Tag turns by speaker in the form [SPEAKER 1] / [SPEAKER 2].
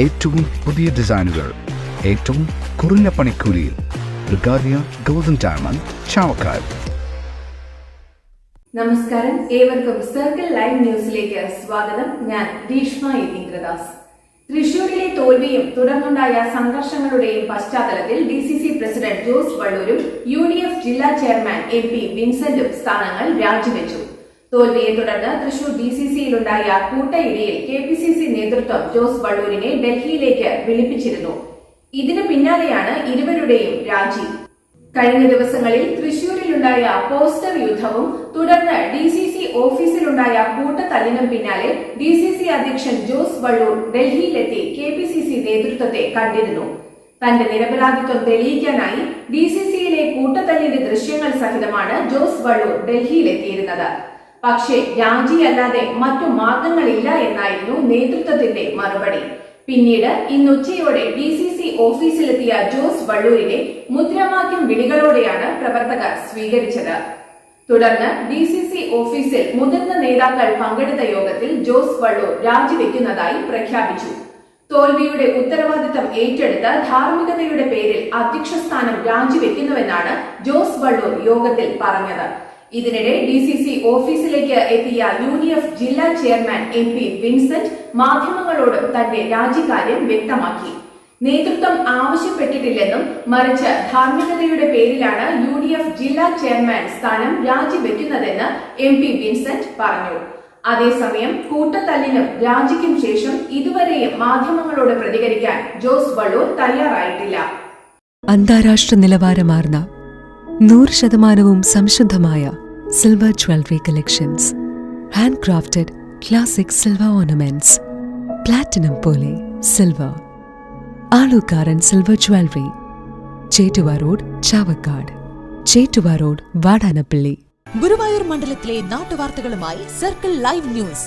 [SPEAKER 1] ഏറ്റവും പുതിയ ഡിസൈനുകൾ ഏറ്റവും കുറഞ്ഞ പണിക്കൂലിയിൽ ബ്രിഗാദിയ ഗോൾഡൻ ഡയമണ്ട് ചാവക്കാട്.
[SPEAKER 2] നമസ്കാരം, ഏവർക്കും സർക്കിൾ ലൈവ് ന്യൂസിലേക്ക് സ്വാഗതം. ഞാൻ രീഷ്മ യതീന്ദ്രദാസ്. തൃശൂരിലെ തോൽവിയും തുടർന്നുണ്ടായ സംഘർഷങ്ങളുടെയും പശ്ചാത്തലത്തിൽ DCC പ്രസിഡന്റ് ജോസ് വള്ളൂരും UDF ജില്ലാ ചെയർമാൻ MP വിൻസെന്റും സ്ഥാനങ്ങൾ രാജിവെച്ചു. തോൽവിയെ തുടർന്ന് തൃശൂർ DCCയിലുണ്ടായ കൂട്ടയിടിയിൽ KPCC നേതൃത്വം ജോസ് വള്ളൂരിനെ ഡൽഹിയിലേക്ക് വിളിപ്പിച്ചിരുന്നു. ഇതിനു പിന്നാലെയാണ് ഇരുവരുടെയും രാജി. കഴിഞ്ഞ ദിവസങ്ങളിൽ തൃശൂരിലുണ്ടായ പോസ്റ്റർ യുദ്ധവും തുടർന്ന് DCC ഓഫീസിലുണ്ടായ കൂട്ടത്തല്ലിനും പിന്നാലെ DCC അധ്യക്ഷൻ ജോസ് വള്ളൂർ ഡൽഹിയിലെത്തി KPCC നേതൃത്വത്തെ കണ്ടിരുന്നു. തന്റെ നിരപരാധിത്വം തെളിയിക്കാനായി DCCയിലെ കൂട്ടത്തല്ലിന്റെ ദൃശ്യങ്ങൾ സഹിതമാണ് ജോസ് വള്ളൂർ ഡൽഹിയിലെത്തിയിരുന്നത്. പക്ഷേ രാജിയല്ലാതെ മറ്റു മാർഗങ്ങളില്ല എന്നായിരുന്നു നേതൃത്വത്തിന്റെ മറുപടി. പിന്നീട് ഇന്നുച്ചയോടെ DCC ഓഫീസിലെത്തിയ ജോസ് വള്ളൂരിനെ മുദ്രാവാക്യം വിളികളോടെയാണ് പ്രവർത്തകർ സ്വീകരിച്ചത്. തുടർന്ന് DCC ഓഫീസിൽ മുതിർന്ന നേതാക്കൾ പങ്കെടുത്ത യോഗത്തിൽ ജോസ് വള്ളൂർ രാജിവെക്കുന്നതായി പ്രഖ്യാപിച്ചു. തോൽവിയുടെ ഉത്തരവാദിത്തം ഏറ്റെടുത്ത് ധാർമ്മികതയുടെ പേരിൽ അധ്യക്ഷ സ്ഥാനം രാജിവെക്കുന്നുവെന്നാണ് ജോസ് വള്ളൂർ യോഗത്തിൽ പറഞ്ഞത്. ഇതിനിടെ DCC ഓഫീസിലേക്ക് എത്തിയ UDF ജില്ലാ ചെയർമാൻ MP വിൻസെന്റ് മാധ്യമങ്ങളോട് തന്റെ രാജിക്കാര്യം വ്യക്തമാക്കി. നേതൃത്വം ആവശ്യപ്പെട്ടിട്ടില്ലെന്നും മറിച്ച് ധാർമ്മികതയുടെ പേരിലാണ് UDF ജില്ലാ ചെയർമാൻ സ്ഥാനം രാജിവെക്കുന്നതെന്ന് MP വിൻസെന്റ് പറഞ്ഞു. അതേസമയം കൂട്ടത്തല്ലിനും രാജിക്കും ശേഷം ഇതുവരെയും മാധ്യമങ്ങളോട് പ്രതികരിക്കാൻ ജോസ് വള്ളൂർ തയ്യാറായിട്ടില്ല.
[SPEAKER 3] അന്താരാഷ്ട്ര നിലവാരമാർന്ന 100% സംശുദ്ധമായ silver jewellery collections, hand crafted classic silver ornaments, platinum പോലെ silver, Alukkaran silver jewellery, Chettuva road Chavakkad, Chettuva road Vadanappally.
[SPEAKER 4] Guruvayur മണ്ഡലത്തിലെ നാട്ടുവാർത്തകളുമായി സർക്കിൾ ലൈവ് ന്യൂസ്.